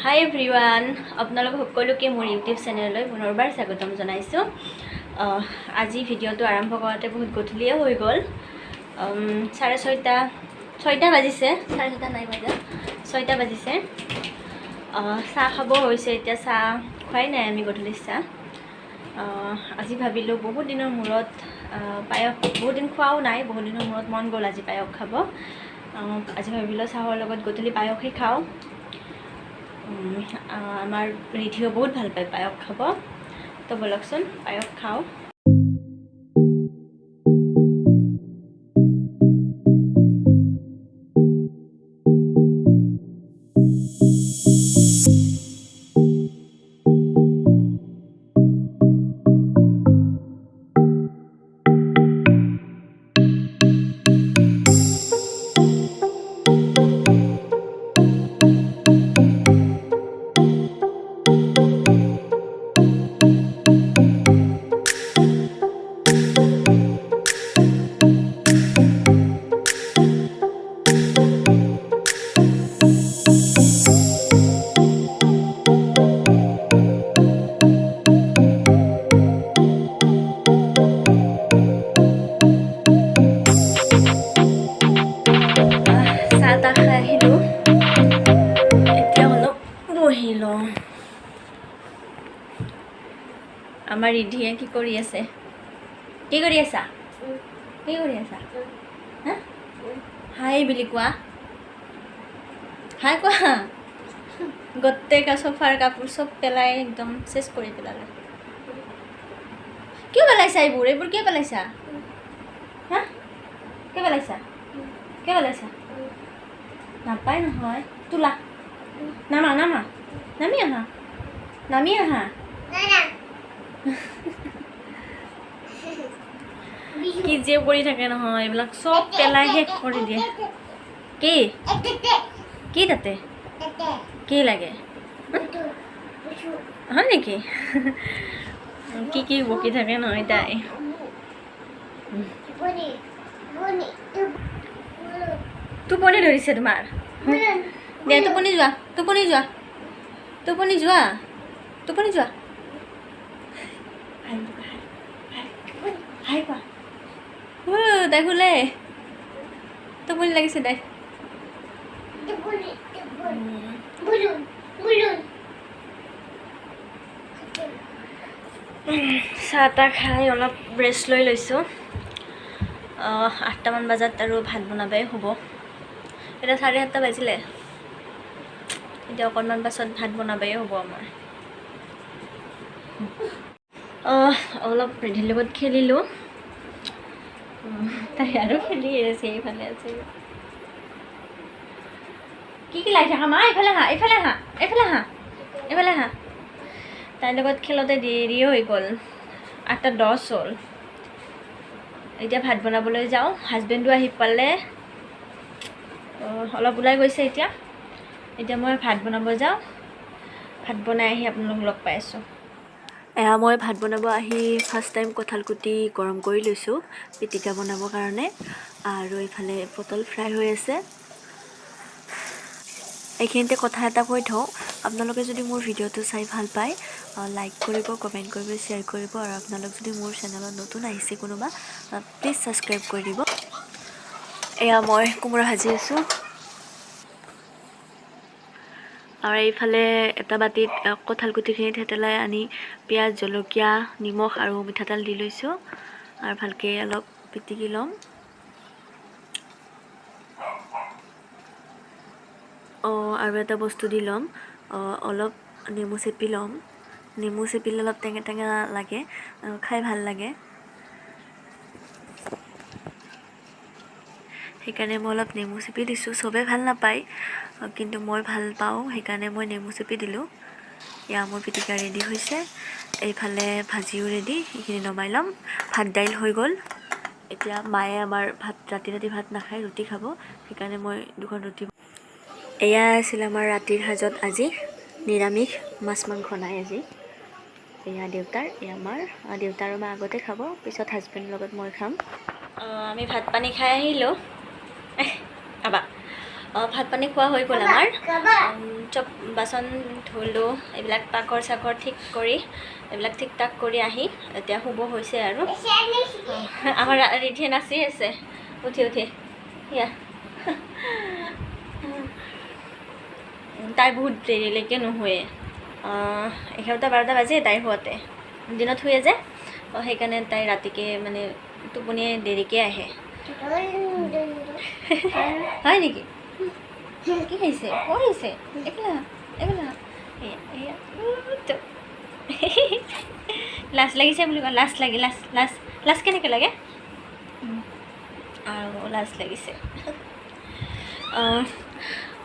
হাই everyone, আপোনালোক সকলোকে মোৰ ইউটিউব চেনেললৈ পুনৰবাৰ স্বাগতম জনাইছোঁ। আজি ভিডিঅ'টো আৰম্ভ কৰোঁতে বহুত গধূলিয়ে হৈ গ'ল। 6:30 বাজিছে, 6:30 নাই বাজা, 6টা বাজিছে। চাহ খাব হৈছে এতিয়া। চাহ খোৱাই নাই আমি গধূলি চাহ। আজি ভাবিলোঁ বহুত দিনৰ মূৰত পায়স, বহুত দিন খোৱাও নাই, বহুত দিনৰ মূৰত মন গ'ল আজি পায়স খাব। আজি ভাবিলোঁ চাহৰ লগত গধূলি পায়সেই খাওঁ। আমাৰ ৰিধিও বহুত ভাল পায় পায়স খাব, তো বলকচোন পায়স খাওঁ। আমাৰ ৰিধিয়ে কি কৰি আছে? কি কৰি আছা? কি কৰি আছা? হা? হাই বুলি কোৱা, হাই কোৱা। গোটেই চোফাৰ কাপোৰ চব পেলাই একদম চেছ কৰি পেলালে। কিয় পেলাইছা এইবোৰ? এইবোৰ কিয় পেলাইছা? হা? কিয় পেলাইছা? কিয় পেলাইছা? নাপায় নহয়, তোলা। নামা নামা, নামি আহা, নামি আহা। কি যে কৰি থাকে নহয়, এইবিলাক চব পেলাই শেষ কৰি দিয়ে। কি কি তাতে কি লাগে হয় নেকি? কি কি বকি থাকে নহয় তাই। টোপনি ধৰিছে তোমাৰ? দে টোপনি যোৱা, টোপনি যোৱা, টোপনি যোৱা, টোপনি যোৱা। হাই কোৱা। তাই শুলে, টোপনি লাগিছে তাই। চাহ তাহ খাই অলপ ৰেষ্ট লৈ লৈছোঁ। 8টামান বজাত আৰু ভাত বনাবই হ'ব। এতিয়া 7:30 বাজিলে। এতিয়া অকণমান পাছত ভাত বনাবই হ'ব আমাৰ। অলপ ৰিধিৰ লগত খেলিলোঁ। তাই আৰু খেলি আছে, এইফালে আছে। কি লাই থাকা মা? এইফালে হা, এইফালে হা, এইফালে হা, এইফালে হা। তাইৰ লগত খেলোঁতে দেৰি হৈ গ'ল, 8:10 হ'ল। এতিয়া ভাত বনাবলৈ যাওঁ। হাজবেণ্ডো আহি পালে, অলপ ওলাই গৈছে এতিয়া। এতিয়া মই ভাত বনাব যাওঁ। ভাত বনাই আহি আপোনালোকক লগ পাই আছোঁ। এয়া মই ভাত বনাব আহি ফাৰ্ষ্ট টাইম কঁঠালগুটি গৰম কৰি লৈছোঁ পিটিকা বনাবৰ কাৰণে। আৰু এইফালে পটল ফ্ৰাই হৈ আছে। এইখিনিতে কথা এটা কৈ থওঁ, আপোনালোকে যদি মোৰ ভিডিঅ'টো চাই ভাল পায়, লাইক কৰিব, কমেণ্ট কৰিব, শ্বেয়াৰ কৰিব। আৰু আপোনালোক যদি মোৰ চেনেলত নতুন আহিছে কোনোবা, প্লিজ ছাবস্ক্ৰাইব কৰি দিব। এয়া মই কোমোৰা ভাজি আছোঁ। আৰু এইফালে এটা বাতিত কঁঠালগুটিখিনি থেতেলাই আনি পিঁয়াজ, জলকীয়া, নিমখ আৰু মিঠাতেল দি লৈছোঁ। আৰু ভালকৈ অলপ পিটিকি ল'ম। আৰু এটা বস্তু দি ল'ম, অলপ নেমু চেপি ল'ম। নেমু চেপিলে অলপ টেঙা টেঙা লাগে, খাই ভাল লাগে। সেইকাৰণে মই অলপ নেমু চেপি দিছোঁ। চবেই ভাল নাপায়, কিন্তু মই ভাল পাওঁ, সেইকাৰণে মই নেমু চেপি দিলোঁ। এয়া মোৰ পিটিকা ৰেডি হৈছে। এইফালে ভাজিও ৰেডি, সেইখিনি নমাই ল'ম। ভাত দাইল হৈ গ'ল। এতিয়া মায়ে আমাৰ ৰাতি ভাত নাখায়, ৰুটি খাব। সেইকাৰণে মই 2খন ৰুটি। এয়া আছিল আমাৰ ৰাতিৰ সাজত আজি, নিৰামিষ, মাছ মাংস নাই আজি। এয়া দেউতাৰ, এয়া আমাৰ দেউতা আৰু মা আগতে খাব, পিছত হাজবেণ্ডৰ লগত মই খাম। আমি ভাত পানী খাই আহিলোঁ। আবা ভাত পানী খোৱা হৈ গ'ল আমাৰ চব বাচন ধুলোঁ এইবিলাক পাকঘৰ চাকঘৰ ঠিক কৰি এইবিলাক ঠিক ঠাক কৰি আহি এতিয়া শুব হৈছে আৰু আমাৰ ৰিধিয়ে নাচি আছে উঠি উঠি ইয়া তাই বহুত দেৰিলৈকে নুশুৱে 11টা 12টা বাজে তাইৰ শুৱাতে দিনত শুৱে যে সেইকাৰণে তাই ৰাতিকে মানে টোপনি দেৰিকৈ আহে হয় নেকি কি হৈছে হৈছে একলা একলা এয়া লাজ লাগিছে বুলি কয় লাজ লাগে লাজ লাজ লাজ কেনেকৈ লাগে আৰু লাজ লাগিছে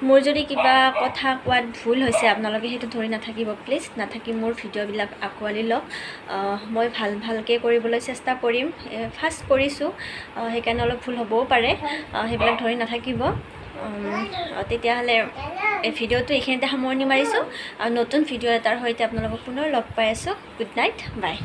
মোৰ যদি কিবা কথা কোৱাত ভুল হৈছে আপোনালোকে সেইটো ধৰি নাথাকিব প্লিজ নাথাকি মোৰ ভিডিঅ'বিলাক আঁকোৱালি লওক মই ভালকৈ কৰিবলৈ চেষ্টা কৰিম ফাৰ্ষ্ট কৰিছোঁ সেইকাৰণে অলপ ভুল হ'বও পাৰে সেইবিলাক ধৰি নাথাকিব তেতিয়াহ'লে এই ভিডিঅ'টো এইখিনিতে সামৰণি মাৰিছোঁ আৰু নতুন ভিডিঅ' এটাৰ সৈতে আপোনালোকক পুনৰ লগ পাই আছোঁ গুড নাইট বাই